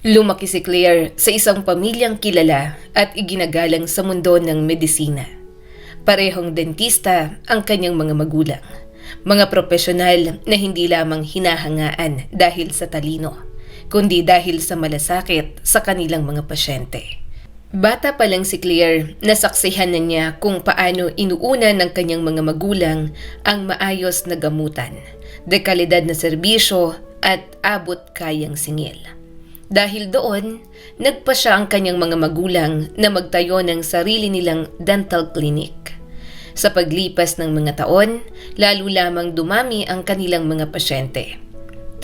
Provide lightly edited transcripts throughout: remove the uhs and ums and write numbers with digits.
Lumaki si Claire sa isang pamilyang kilala at iginagalang sa mundo ng medisina. Parehong dentista ang kanyang mga magulang. Mga profesional na hindi lamang hinahangaan dahil sa talino, kundi dahil sa malasakit sa kanilang mga pasyente. Bata pa lang si Claire, nasaksihan na niya kung paano inuuna ng kanyang mga magulang ang maayos na gamutan, dekalidad na serbisyo at abot kayang singil. Dahil doon, nagpa siya ang kanyang mga magulang na magtayo ng sarili nilang dental clinic. Sa paglipas ng mga taon, lalo lamang dumami ang kanilang mga pasyente.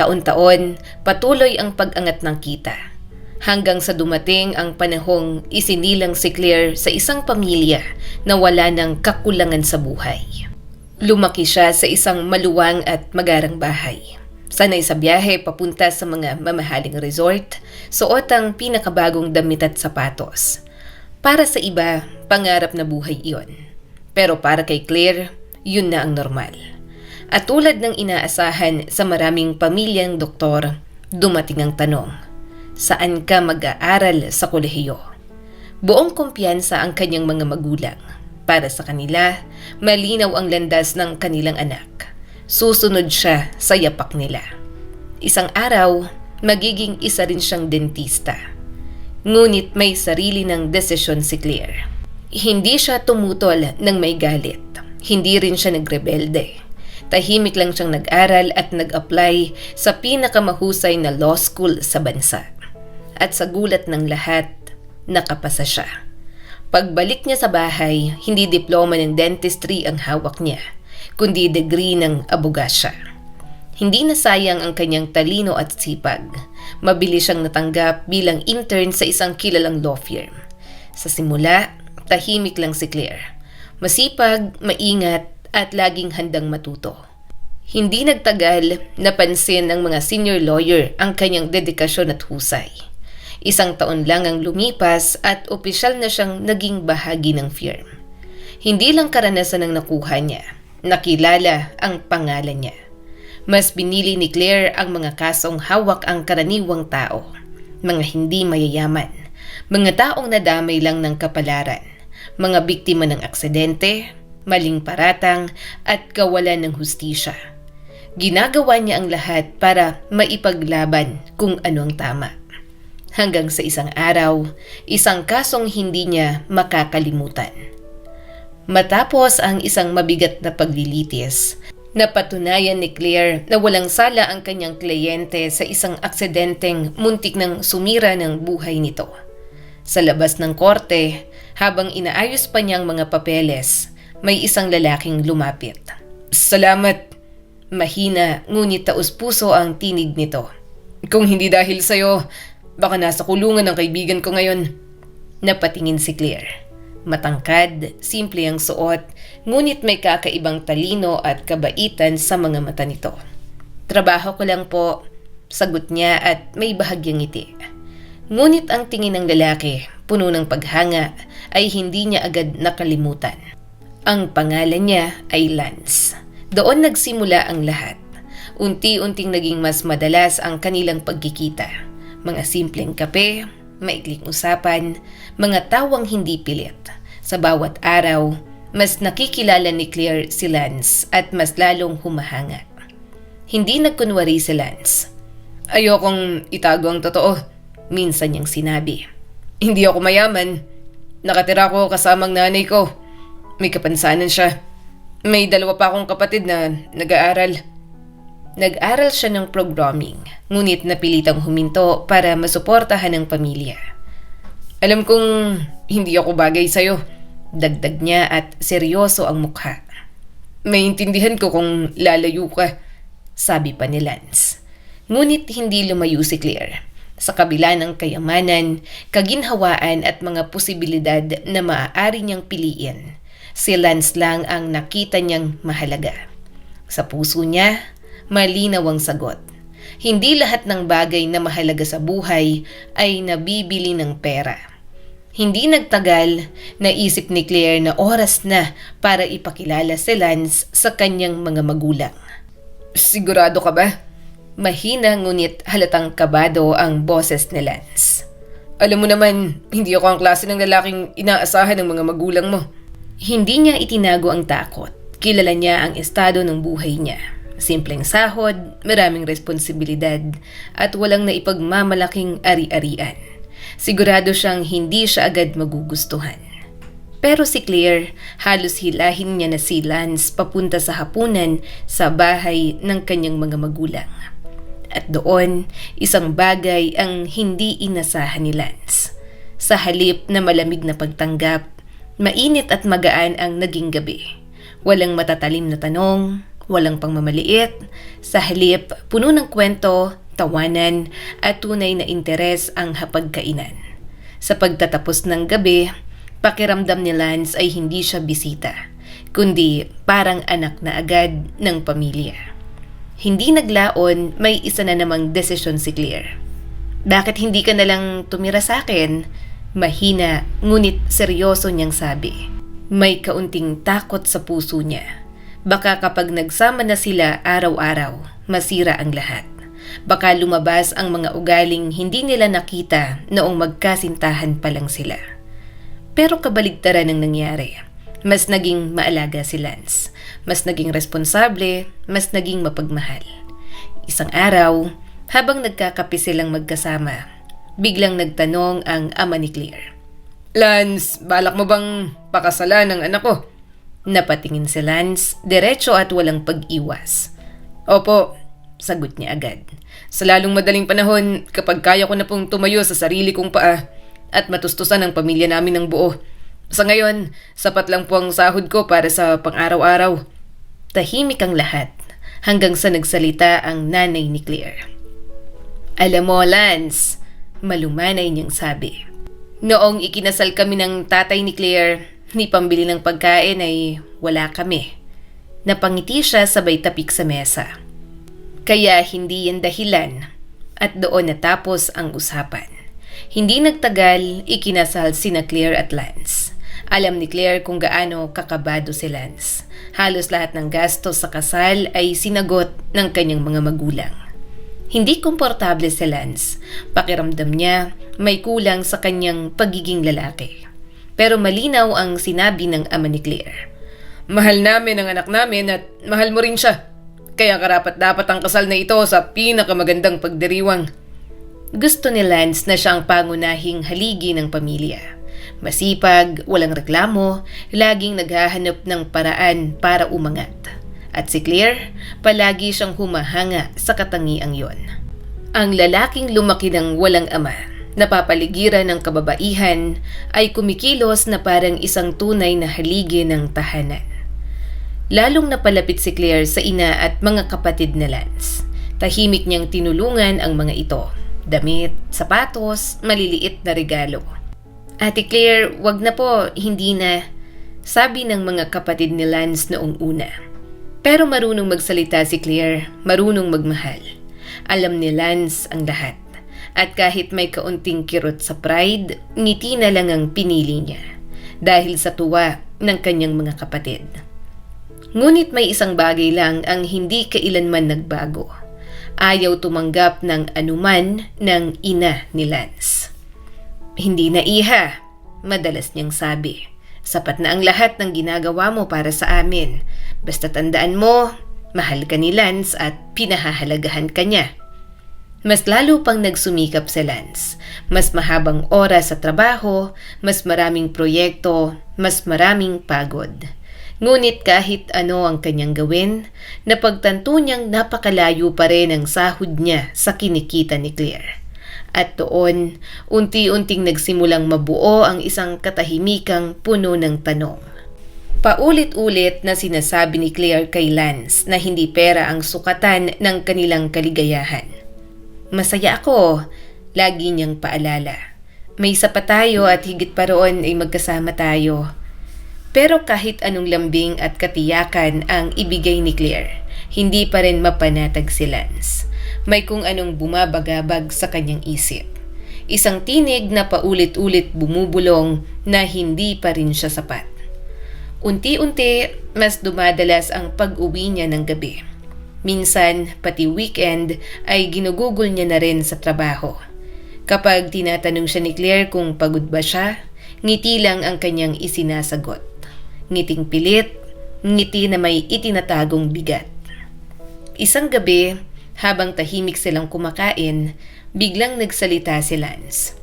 Taon-taon, patuloy ang pag-angat ng kita. Hanggang sa dumating ang panahong isinilang si Claire sa isang pamilya na wala ng kakulangan sa buhay. Lumaki siya sa isang maluwang at magarang bahay. Sanay sa biyahe papunta sa mga mamahaling resort, suot ang pinakabagong damit at sapatos. Para sa iba, pangarap na buhay iyon. Pero para kay Claire, yun na ang normal. At tulad ng inaasahan sa maraming pamilyang doktor, dumating ang tanong, saan ka mag-aaral sa kolehiyo? Buong kumpiyansa ang kanyang mga magulang. Para sa kanila, malinaw ang landas ng kanilang anak. Susunod siya sa yapak nila. Isang araw, magiging isa rin siyang dentista. Ngunit may sarili ng desisyon si Claire. Hindi siya tumutol ng may galit. Hindi rin siya nagrebelde. Tahimik lang siyang nag-aral at nag-apply sa pinakamahusay na law school sa bansa. At sa gulat ng lahat, nakapasa siya. Pagbalik niya sa bahay, hindi diploma ng dentistry ang hawak niya, kundi degree ng abogasya. Hindi nasayang ang kanyang talino at sipag. Mabilis siyang natanggap bilang intern sa isang kilalang law firm. Sa simula, tahimik lang si Claire. Masipag, maingat, at laging handang matuto. Hindi nagtagal, napansin ng mga senior lawyer ang kanyang dedikasyon at husay. Isang taon lang ang lumipas at opisyal na siyang naging bahagi ng firm. Hindi lang karanasan ang nakuha niya, nakilala ang pangalan niya. Mas binili ni Claire ang mga kasong hawak ang karaniwang tao, mga hindi mayayaman, mga taong nadamay lang ng kapalaran, mga biktima ng aksidente, maling paratang at kawalan ng hustisya. Ginagawa niya ang lahat para maipaglaban kung ano ang tama. Hanggang sa isang araw, isang kasong hindi niya makakalimutan. Matapos ang isang mabigat na paglilitis, napatunayan ni Claire na walang sala ang kanyang kliyente sa isang aksidenteng muntik nang sumira ng buhay nito. Sa labas ng korte, habang inaayos pa niyang mga papeles, may isang lalaking lumapit. "Salamat." Mahina ngunit taus-puso ang tinig nito. "Kung hindi dahil sa'yo, baka nasa kulungan ang kaibigan ko ngayon." Napatingin si Claire. Matangkad, simple ang suot, ngunit may kakaibang talino at kabaitan sa mga mata nito. "Trabaho ko lang po," sagot niya at may bahagyang ngiti. Ngunit ang tingin ng lalaki, puno ng paghanga, ay hindi niya agad nakalimutan. Ang pangalan niya ay Lance. Doon nagsimula ang lahat. Unti-unting naging mas madalas ang kanilang pagkikita. Mga simpleng kape, maikling usapan, mga tawang hindi pilit. Sa bawat araw, mas nakikilala ni Claire si Lance at mas lalong humahanga. Hindi nagkunwari si Lance. "Ayokong itago ang totoo," minsan niyang sinabi. "Hindi ako mayaman. Nakatira ko kasamang nanay ko. May kapansanan siya. May 2 pa akong kapatid na nag-aaral." Nag-aral siya ng programming, ngunit napilitang huminto para masuportahan ang pamilya. "Alam kong hindi ako bagay sa'yo," dagdag niya at seryoso ang mukha. "Maintindihan ko kung lalayo ka," sabi pa ni Lance. Ngunit hindi lumayo si Claire. Sa kabila ng kayamanan, kaginhawaan at mga posibilidad na maaari niyang piliin, si Lance lang ang nakita niyang mahalaga. Sa puso niya, malinaw ang sagot. Hindi lahat ng bagay na mahalaga sa buhay ay nabibili ng pera. Hindi nagtagal, naisip ni Claire na oras na para ipakilala si Lance sa kanyang mga magulang. "Sigurado ka ba?" Mahina ngunit halatang kabado ang boses ni Lance. Alam mo naman, hindi ako ang klase ng lalaking inaasahan ng mga magulang mo. Hindi niya itinago ang takot. Kilala niya ang estado ng buhay niya. Simpleng sahod, maraming responsibilidad, at walang naipagmamalaking ari-arian. Sigurado siyang hindi siya agad magugustuhan. Pero si Claire, halos hilahin niya na si Lance papunta sa hapunan sa bahay ng kanyang mga magulang. At doon, isang bagay ang hindi inasahan ni Lance. Sa halip na malamig na pagtanggap, mainit at magaan ang naging gabi. Walang matatalim na tanong, walang pangmamaliit. Sa halip, puno ng kwento, tawanan at tunay na interes ang hapagkainan. Sa pagtatapos ng gabi, pakiramdam ni Lance ay hindi siya bisita, kundi parang anak na agad ng pamilya. Hindi naglaon, may isa na namang desisyon si Claire. Bakit hindi ka nalang tumira sa akin? Mahina, ngunit seryoso niyang sabi. May kaunting takot sa puso niya. Baka kapag nagsama na sila araw-araw, masira ang lahat. Baka lumabas ang mga ugaling hindi nila nakita noong magkasintahan pa lang sila. Pero kabaligtaran ang nangyari. Mas naging maalaga si Lance. Mas naging responsable, mas naging mapagmahal. Isang araw, habang nagkakape silang magkasama, biglang nagtanong ang ama ni Claire. Lance, balak mo bang pakasalan ng anak ko? Napatingin si Lance, diretso at walang pag-iwas. Opo, sagot niya agad. Sa lalong madaling panahon, kapag kaya ko na pong tumayo sa sarili kong paa at matustusan ang pamilya namin ng buo. Sa ngayon, sapat lang po ang sahod ko para sa pang-araw-araw. Tahimik ang lahat hanggang sa nagsalita ang nanay ni Claire. Alam mo, Lance, malumanay niyang sabi. Noong ikinasal kami ng tatay ni Claire, ni pambili ng pagkain ay wala kami. Napangiti siya sabay tapik sa mesa. Kaya hindi yan dahilan at doon natapos ang usapan. Hindi nagtagal, ikinasal sina Claire at Lance. Alam ni Claire kung gaano kakabado si Lance. Halos lahat ng gastos sa kasal ay sinagot ng kanyang mga magulang. Hindi komportable si Lance. Pakiramdam niya may kulang sa kanyang pagiging lalaki. Pero malinaw ang sinabi ng ama ni Claire. Mahal namin ang anak namin at mahal mo rin siya. Kaya karapat-dapat ang kasal na ito sa pinakamagandang pagdiriwang. Gusto ni Lance na siyang pangunahing haligi ng pamilya. Masipag, walang reklamo, laging naghahanap ng paraan para umangat. At si Claire, palagi siyang humahanga sa katangiang yon. Ang lalaking lumaki ng walang ama, napapaligiran ng kababaihan, ay kumikilos na parang isang tunay na haligi ng tahanan. Lalong napalapit si Claire sa ina at mga kapatid na Lance. Tahimik niyang tinulungan ang mga ito. Damit, sapatos, maliliit na regalo. Ate Claire, wag na po, hindi na, sabi ng mga kapatid ni Lance noong una. Pero marunong magsalita si Claire, marunong magmahal. Alam ni Lance ang lahat. At kahit may kaunting kirot sa pride, ngiti na lang ang pinili niya. Dahil sa tuwa ng kanyang mga kapatid. Ngunit may isang bagay lang ang hindi kailanman nagbago. Ayaw tumanggap ng anuman ng ina ni Lance. Hindi na iha, madalas niyang sabi. Sapat na ang lahat ng ginagawa mo para sa amin. Basta tandaan mo, mahal ka ni Lance at pinahahalagahan ka niya. Mas lalo pang nagsumikap si Lance. Mas mahabang oras sa trabaho, mas maraming proyekto, mas maraming pagod. Ngunit kahit ano ang kanyang gawin, napagtanto niyang napakalayo pa rin ang sahod niya sa kinikita ni Claire. At doon, unti-unting nagsimulang mabuo ang isang katahimikang puno ng tanong. Paulit-ulit na sinasabi ni Claire kay Lance na hindi pera ang sukatan ng kanilang kaligayahan. Masaya ako, lagi niyang paalala. May sapat tayo at higit pa roon ay magkasama tayo. Pero kahit anong lambing at katiyakan ang ibigay ni Claire, hindi pa rin mapanatag si Lance. May kung anong bumabagabag sa kanyang isip. Isang tinig na paulit-ulit bumubulong na hindi pa rin siya sapat. Unti-unti, mas dumadalas ang pag-uwi niya ng gabi. Minsan, pati weekend ay ginugugol niya na rin sa trabaho. Kapag tinatanong siya ni Claire kung pagod ba siya, ngiti lang ang kanyang isinasagot. Ngiting pilit, ngiti na may itinatagong bigat. Isang gabi, habang tahimik silang kumakain, biglang nagsalita si Lance.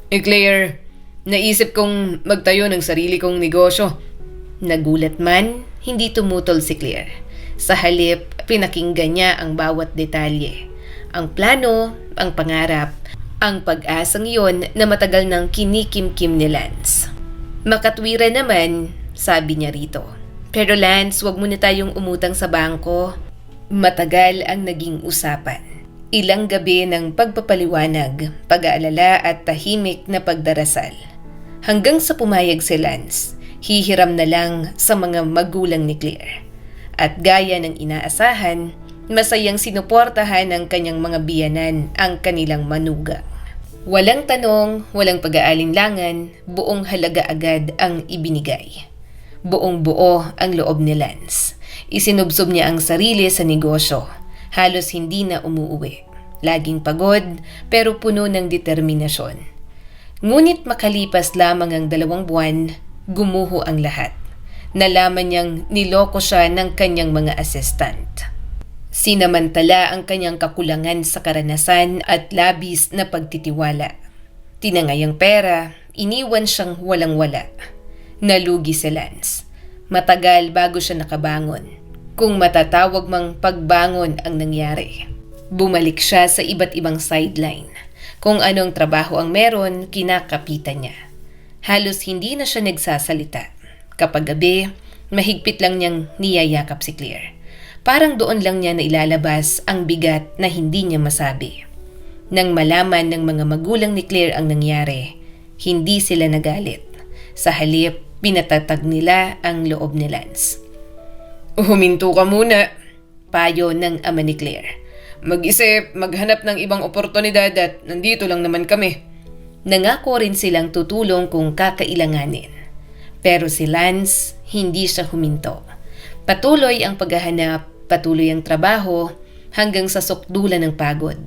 Claire, naisip kong magtayo ng sarili kong negosyo. Nagulat man, hindi tumutol si Claire. Sa halip, pinakinggan niya ang bawat detalye. Ang plano, ang pangarap, ang pag-asang iyon na matagal nang kinikimkim ni Lance. Makatwira naman, sabi niya rito. Pero Lance, wag muna tayong umutang sa bangko. Matagal ang naging usapan. Ilang gabi ng pagpapaliwanag, pag-aalala at tahimik na pagdarasal. Hanggang sa pumayag si Lance, hihiram na lang sa mga magulang ni Claire. At gaya ng inaasahan, masayang sinuportahan ng kanyang mga biyanan ang kanilang manugang. Walang tanong, walang pag-aalinlangan, buong halaga agad ang ibinigay. Buong buo ang loob ni Lance. Isinubsob niya ang sarili sa negosyo. Halos hindi na umuuwi. Laging pagod pero puno ng determinasyon. Ngunit makalipas lamang ang 2 buwan, gumuho ang lahat. Nalaman niyang niloko siya ng kanyang mga assistant. Sinamantala ang kanyang kakulangan sa karanasan at labis na pagtitiwala. Tinangay ang pera, iniwan siyang walang-wala. Nalugi si Lance. Matagal bago siya nakabangon. Kung matatawag mang pagbangon ang nangyari. Bumalik siya sa iba't ibang sideline. Kung anong trabaho ang meron, kinakapitan niya. Halos hindi na siya nagsasalita. Kapag gabi, mahigpit lang niyang niyayakap si Claire. Parang doon lang niya na ilalabas ang bigat na hindi niya masabi. Nang malaman ng mga magulang ni Claire ang nangyari, hindi sila nagalit. Sa halip, pinatatag nila ang loob ni Lance. Huminto ka muna, payo ng ama ni Claire. Mag-isip, maghanap ng ibang oportunidad at nandito lang naman kami. Nangako rin silang tutulong kung kakailanganin. Pero si Lance, hindi siya huminto. Patuloy ang paghahanap, patuloy ang trabaho, hanggang sa sukdulan ng pagod.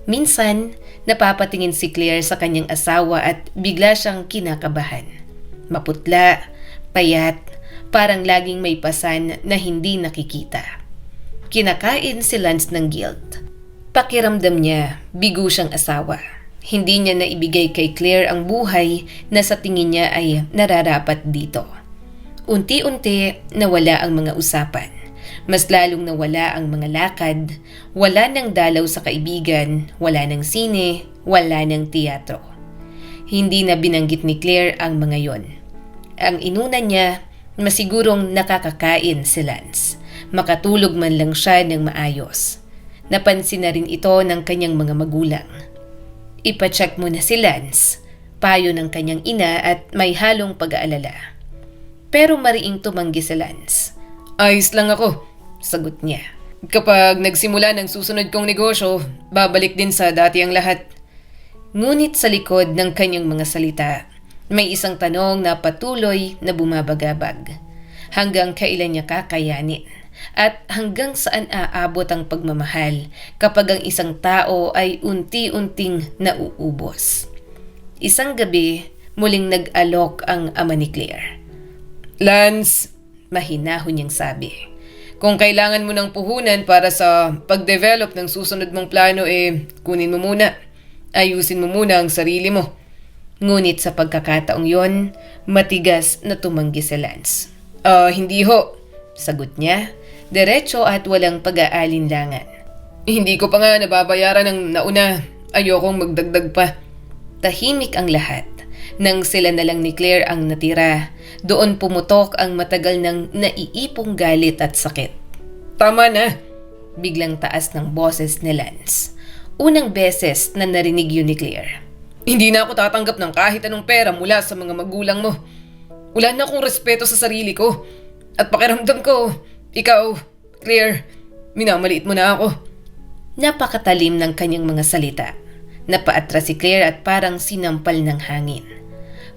Minsan, napapatingin si Claire sa kanyang asawa at bigla siyang kinakabahan. Maputla, payat, parang laging may pasan na hindi nakikita. Kinakain si Lance ng guilt. Pakiramdam niya, bigo siyang asawa. Hindi niya naibigay kay Claire ang buhay na sa tingin niya ay nararapat dito. Unti-unti nawala ang mga usapan. Mas lalong nawala ang mga lakad. Wala ng dalaw sa kaibigan, wala ng sine, wala ng teatro. Hindi na binanggit ni Claire ang mga yon. Ang inuna niya, masigurong nakakakain si Lance. Makatulog man lang siya ng maayos. Napansin na rin ito ng kanyang mga magulang. Ipacheck mo na si Lance, payo ng kanyang ina at may halong pag-aalala. Pero mariing tumanggi si Lance. Ayos lang ako, sagot niya. Kapag nagsimula ng susunod kong negosyo, babalik din sa dati ang lahat. Ngunit sa likod ng kanyang mga salita, may isang tanong na patuloy na bumabagabag. Hanggang kailan niya kakayanin? At hanggang saan aabot ang pagmamahal kapag ang isang tao ay unti-unting nauubos? Isang gabi, muling nag-alok ang ama ni Claire. Lance, mahinahon niyang sabi. Kung kailangan mo ng puhunan para sa pag-develop ng susunod mong plano, kunin mo muna. Ayusin mo muna ang sarili mo. Ngunit sa pagkakataong yon, matigas na tumanggi si Lance. Hindi ho, sagot niya. Diretso at walang pag-aalinlangan. Hindi ko pa nga nababayaran ng nauna. Ayokong magdagdag pa. Tahimik ang lahat. Nang sila na lang ni Claire ang natira, doon pumutok ang matagal ng naiipong galit at sakit. Tama na! Biglang taas ng boses ni Lance. Unang beses na narinig yun ni Claire. Hindi na ako tatanggap ng kahit anong pera mula sa mga magulang mo. Wala na akong respeto sa sarili ko. At pakiramdam ko, ikaw, Claire, minamaliit mo na ako. Napakatalim ng kanyang mga salita. Napaatras si Claire at parang sinampal ng hangin.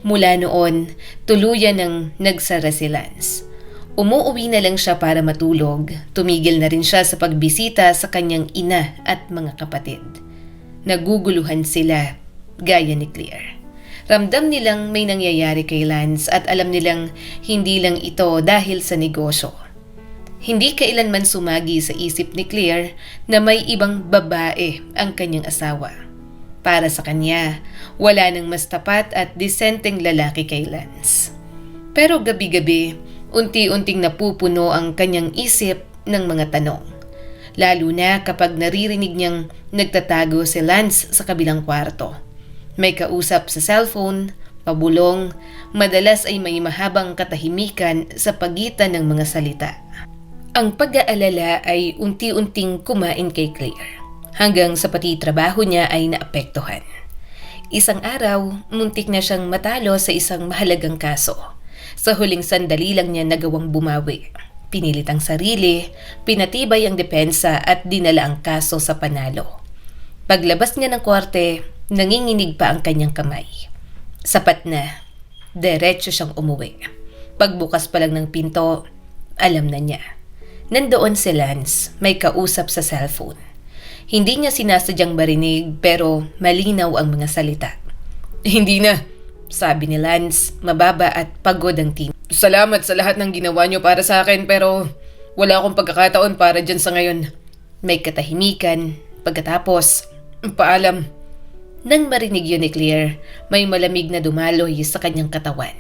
Mula noon, tuluyan ng nagsara si Lance. Umuuwi na lang siya para matulog. Tumigil na rin siya sa pagbisita sa kanyang ina at mga kapatid. Naguguluhan sila, gaya ni Claire. Ramdam nilang may nangyayari kay Lance at alam nilang hindi lang ito dahil sa negosyo. Hindi kailanman sumagi sa isip ni Claire na may ibang babae ang kanyang asawa. Para sa kanya, wala nang mas tapat at disenteng lalaki kay Lance. Pero gabi-gabi, unti-unting napupuno ang kanyang isip ng mga tanong. Lalo na kapag naririnig niyang nagtatago si Lance sa kabilang kwarto. May kausap sa cellphone, pabulong, madalas ay may mahabang katahimikan sa pagitan ng mga salita. Ang pag-aalala ay unti-unting kumain kay Claire, hanggang sa pati trabaho niya ay naapektuhan. Isang araw, muntik na siyang matalo sa isang mahalagang kaso. Sa huling sandali lang niya nagawang bumawi. Pinilit ang sarili, pinatibay ang depensa at dinala ang kaso sa panalo. Paglabas niya ng korte, nanginginig pa ang kanyang kamay. Sapat na, diretso siyang umuwi. Pagbukas pa lang ng pinto, alam na niya. Nandoon si Lance, may kausap sa cellphone. Hindi niya sinasadyang marinig pero malinaw ang mga salita. Hindi na, sabi ni Lance, mababa at pagod ang tin. Salamat sa lahat ng ginawa niyo para sa akin pero wala akong pagkakataon para dyan sa ngayon. May katahimikan, pagkatapos, paalam. Nang marinig yun ni Claire, may malamig na dumaloy sa kanyang katawan.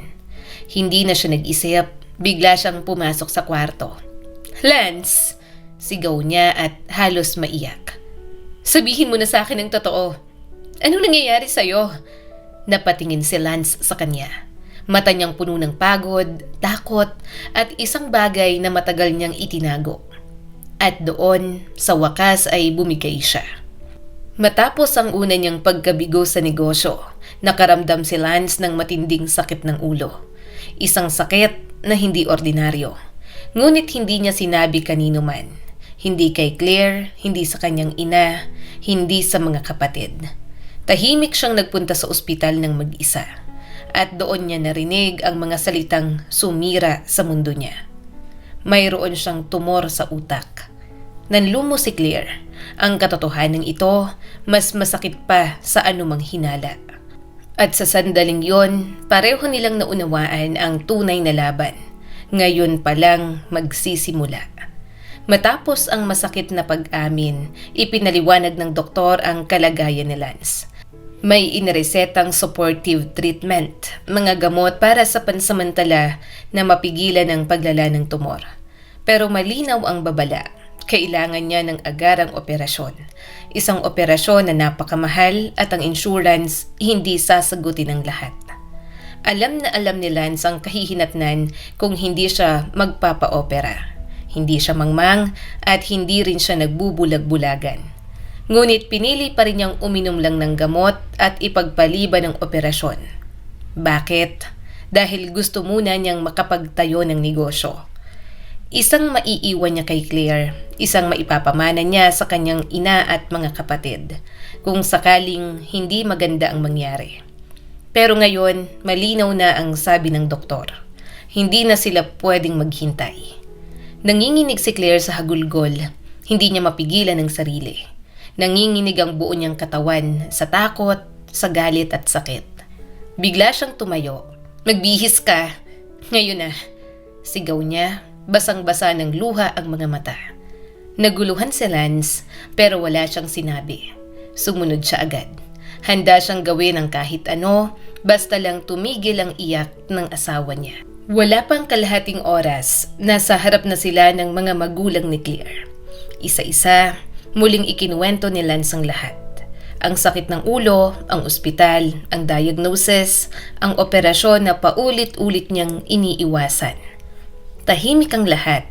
Hindi na siya nag-isip, bigla siyang pumasok sa kwarto. Lance! Sigaw niya at halos maiyak. Sabihin mo na sa akin ang totoo. Anong nangyayari sa'yo? Napatingin si Lance sa kanya. Mata niyang puno ng pagod, takot, at isang bagay na matagal niyang itinago. At doon, sa wakas ay bumigay siya. Matapos ang una niyang pagkabigo sa negosyo, nakaramdam si Lance ng matinding sakit ng ulo. Isang sakit na hindi ordinaryo. Ngunit hindi niya sinabi kanino man. Hindi kay Claire, hindi sa kanyang ina, hindi sa mga kapatid. Tahimik siyang nagpunta sa ospital ng mag-isa. At doon niya narinig ang mga salitang sumira sa mundo niya. Mayroon siyang tumor sa utak. Nanlumo si Claire. Ang katotohanan ito, mas masakit pa sa anumang hinala. At sa sandaling yon, pareho nilang naunawaan ang tunay na laban. Ngayon pa lang magsisimula. Matapos ang masakit na pag-amin, ipinaliwanag ng doktor ang kalagayan ni Lance. May iniresetang supportive treatment, mga gamot para sa pansamantala na mapigilan ang paglala ng tumor. Pero malinaw ang babala. Kailangan niya ng agarang operasyon. Isang operasyon na napakamahal at ang insurance hindi sasagutin ang lahat. Alam na alam ni Lance ang kahihinatnan kung hindi siya magpapa-opera. Hindi siya mangmang at hindi rin siya nagbubulag-bulagan. Ngunit pinili pa rin niyang uminom lang ng gamot at ipagpaliban ng operasyon. Bakit? Dahil gusto muna niyang makapagtayo ng negosyo. Isang maiiwan niya kay Claire, isang maipapamana niya sa kanyang ina at mga kapatid, kung sakaling hindi maganda ang mangyari. Pero ngayon, malinaw na ang sabi ng doktor. Hindi na sila pwedeng maghintay. Nanginginig si Claire sa hagulgol, hindi niya mapigilan ang sarili. Nanginginig ang buo niyang katawan sa takot, sa galit at sakit. Bigla siyang tumayo. Magbihis ka. Ngayon na. Sigaw niya, basang-basa ng luha ang mga mata. Naguluhan si Lance pero wala siyang sinabi. Sumunod siya agad. Handa siyang gawin ang kahit ano, basta lang tumigil ang iyak ng asawa niya. Wala pang kalahating oras, nasa harap na sila ng mga magulang ni Claire. Isa-isa, muling ikinuwento ni Lance ang lahat. Ang sakit ng ulo, ang ospital, ang diagnosis, ang operasyon na paulit-ulit niyang iniiwasan. Tahimik ang lahat,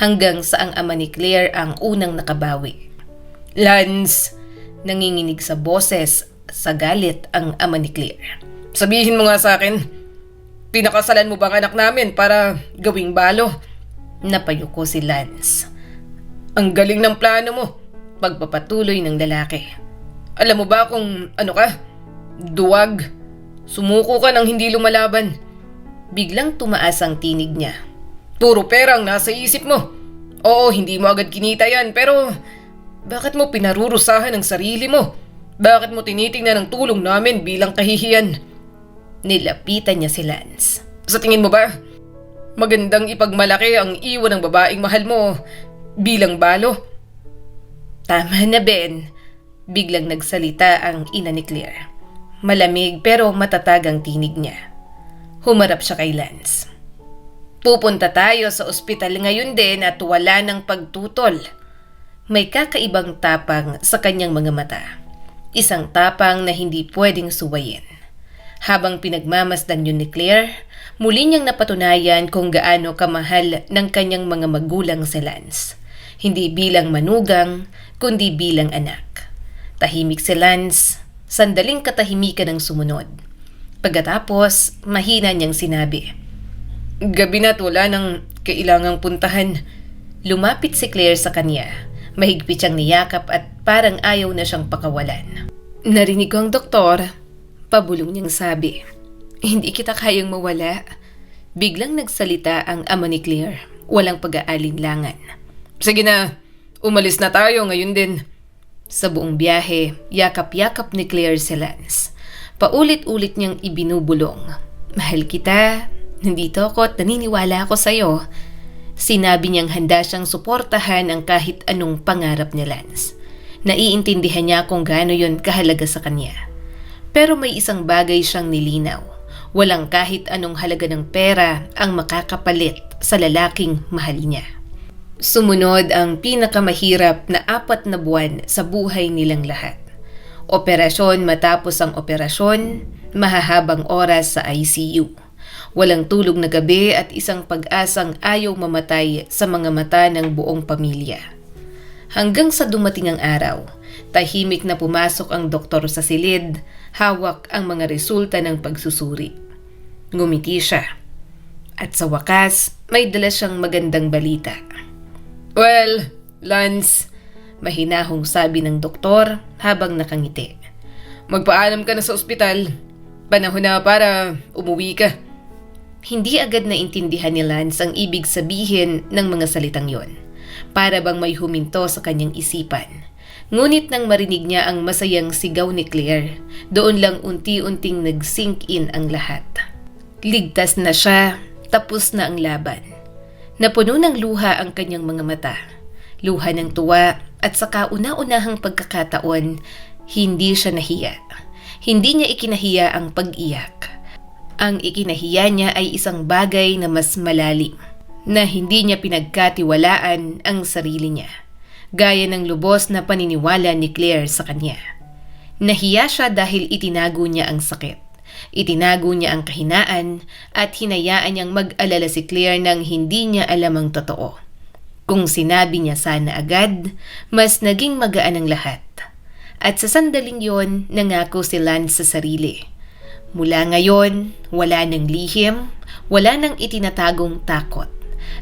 hanggang sa ang ama ni Claire ang unang nakabawi. Lance! Nanginginig sa boses, sa galit ang ama ni Claire. Sabihin mo nga sa akin, pinakasalan mo ba ang anak namin para gawing balo? Napayuko si Lance. Ang galing ng plano mo, pagpapatuloy ng lalaki. Alam mo ba kung ano ka? Duwag. Sumuko ka nang hindi lumalaban. Biglang tumaas ang tinig niya. Puro pera ang nasa isip mo. Oo, hindi mo agad kinita yan, pero bakit mo pinarurusahan ang sarili mo? Bakit mo tinitingnan ang tulong namin bilang kahihiyan? Nilapitan niya si Lance. Sa tingin mo ba, magandang ipagmalaki ang iwan ng babaeng mahal mo bilang balo? Tama na, Ben. Biglang nagsalita ang ina ni Claire. Malamig pero matatag ang tinig niya. Humarap siya kay Lance. Pupunta tayo sa ospital ngayon din at wala ng pagtutol. May kakaibang tapang sa kanyang mga mata. Isang tapang na hindi pwedeng suwayin. Habang pinagmamasdan yun ni Claire, muli niyang napatunayan kung gaano kamahal ng kanyang mga magulang si Lance. Hindi bilang manugang, kundi bilang anak. Tahimik si Lance, sandaling katahimikan ang sumunod. Pagkatapos, mahina niyang sinabi, "Gabi na't wala nang kailangang puntahan." Lumapit si Claire sa kanya. Mahigpit siyang niyakap at parang ayaw na siyang pakawalan. "Narinig ko ang doktor," pabulong niyang sabi. "Hindi kita kayang mawala." Biglang nagsalita ang ama ni Claire. Walang pag-aalinlangan. "Sige na, umalis na tayo ngayon din." Sa buong biyahe, yakap-yakap ni Claire si Lance. Paulit-ulit niyang ibinubulong, "Mahal kita, nandito ako at naniniwala ako sa'yo." Sinabi niyang handa siyang suportahan ang kahit anong pangarap ni Lance. Naiintindihan niya kung gaano yun kahalaga sa kanya. Pero may isang bagay siyang nilinaw. Walang kahit anong halaga ng pera ang makakapalit sa lalaking mahal niya. Sumunod ang pinakamahirap na 4 na buwan sa buhay nilang lahat. Operasyon matapos ang operasyon, mahahabang oras sa ICU. Walang tulog na gabi at isang pag-asang ayaw mamatay sa mga mata ng buong pamilya. Hanggang sa dumating ang araw, tahimik na pumasok ang doktor sa silid, hawak ang mga resulta ng pagsusuri. Ngumiti siya. At sa wakas, may dala siyang magandang balita. "Well, Lance," mahinahong sabi ng doktor habang nakangiti. "Magpaalam ka na sa ospital. Panahon na para umuwi ka." Hindi agad naintindihan ni Lance ang ibig sabihin ng mga salitang yon. Para bang may huminto sa kanyang isipan. Ngunit nang marinig niya ang masayang sigaw ni Claire, doon lang unti-unting nag-sink in ang lahat. Ligtas na siya, tapos na ang laban. Napuno ng luha ang kanyang mga mata. Luha ng tuwa at sa kauna-unahang pagkakataon, hindi siya nahiya. Hindi niya ikinahiya ang pag-iyak. Ang ikinahiya niya ay isang bagay na mas malalim, na hindi niya pinagkatiwalaan ang sarili niya, gaya ng lubos na paniniwala ni Claire sa kanya. Nahiya siya dahil itinago niya ang sakit. Itinago niya ang kahinaan at hinayaan niyang mag-alala si Claire nang hindi niya alam ang totoo. Kung sinabi niya sana agad, mas naging magaan ang lahat. At sa sandaling yon, nangako si Lance sa sarili. Mula ngayon, wala nang lihim, wala nang itinatagong takot.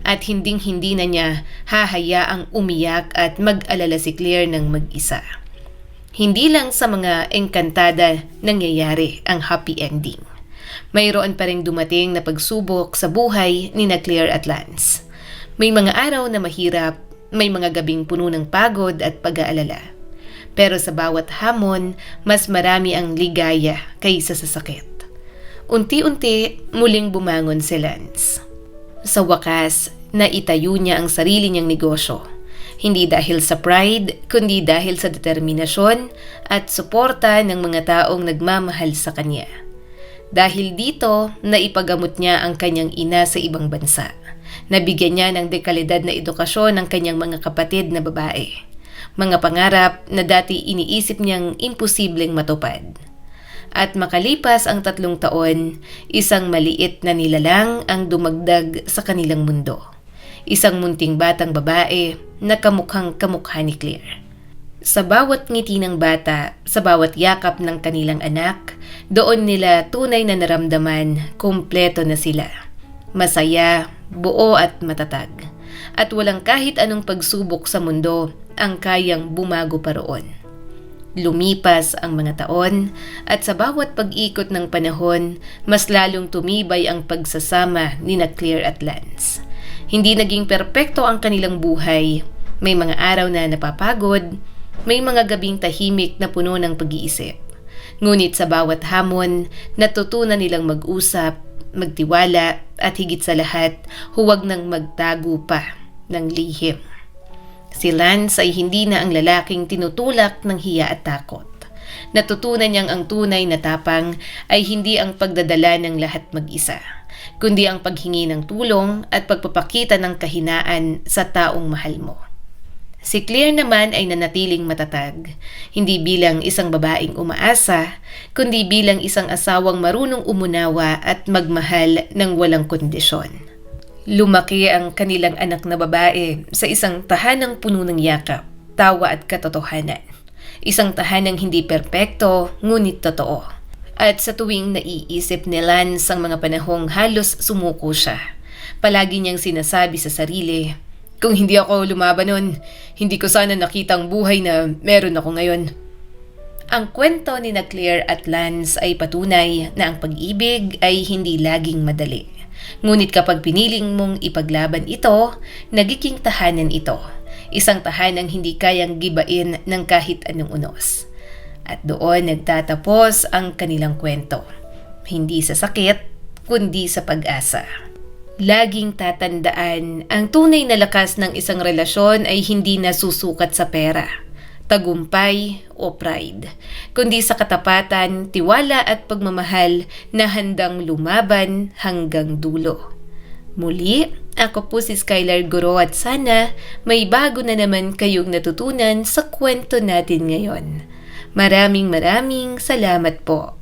At hinding-hindi na niya hahayaang umiyak at mag-alala si Claire ng mag-isa. Hindi lang sa mga engkantada nangyayari ang happy ending. Mayroon pa ring dumating na pagsubok sa buhay ni Claire at Lance. May mga araw na mahirap, may mga gabing puno ng pagod at pag-aalala. Pero sa bawat hamon, mas marami ang ligaya kaysa sa sakit. Unti-unti, muling bumangon si Lance. Sa wakas, naitayo niya ang sarili niyang negosyo. Hindi dahil sa pride, kundi dahil sa determinasyon at suporta ng mga taong nagmamahal sa kanya. Dahil dito, naipagamot niya ang kanyang ina sa ibang bansa. Nabigyan niya ng dekalidad na edukasyon ng kanyang mga kapatid na babae. Mga pangarap na dati iniisip niyang imposibleng matupad. At makalipas ang 3 taon, isang maliit na nilalang ang dumagdag sa kanilang mundo. Isang munting batang babae na kamukhang kamukha ni Claire. Sa bawat ngiti ng bata, sa bawat yakap ng kanilang anak, doon nila tunay na naramdaman, kumpleto na sila. Masaya, buo at matatag. At walang kahit anong pagsubok sa mundo ang kayang bumago pa roon. Lumipas ang mga taon at sa bawat pag-ikot ng panahon, mas lalong tumibay ang pagsasama ni Claire at Lance. Hindi naging perpekto ang kanilang buhay. May mga araw na napapagod, may mga gabing tahimik na puno ng pag-iisip. Ngunit sa bawat hamon, natutunan nilang mag-usap, magtiwala at higit sa lahat, huwag nang magtago pa ng lihim. Si Lance ay hindi na ang lalaking tinutulak ng hiya at takot. Natutunan niyang ang tunay na tapang ay hindi ang pagdadala ng lahat mag-isa, kundi ang paghingi ng tulong at pagpapakita ng kahinaan sa taong mahal mo. Si Claire naman ay nanatiling matatag, hindi bilang isang babaeng umaasa, kundi bilang isang asawang marunong umunawa at magmahal ng walang kondisyon. Lumaki ang kanilang anak na babae sa isang tahanang puno ng yakap, tawa at katotohanan. Isang tahanang hindi perpekto, ngunit totoo. At sa tuwing naiisip ni Lance ang mga panahong halos sumuko siya, palagi niyang sinasabi sa sarili, "Kung hindi ako lumaban nun, hindi ko sana nakita ang buhay na meron ako ngayon." Ang kwento ni na Claire at Lance ay patunay na ang pag-ibig ay hindi laging madali. Ngunit kapag piniling mong ipaglaban ito, nagiging tahanan ito. Isang tahanang hindi kayang gibain ng kahit anong unos. At doon nagtatapos ang kanilang kwento. Hindi sa sakit, kundi sa pag-asa. Laging tatandaan, ang tunay na lakas ng isang relasyon ay hindi nasusukat sa pera, tagumpay o pride, kundi sa katapatan, tiwala at pagmamahal na handang lumaban hanggang dulo. Muli, ako po si Skylar Guro at sana may bago na naman kayong natutunan sa kwento natin ngayon. Maraming salamat po.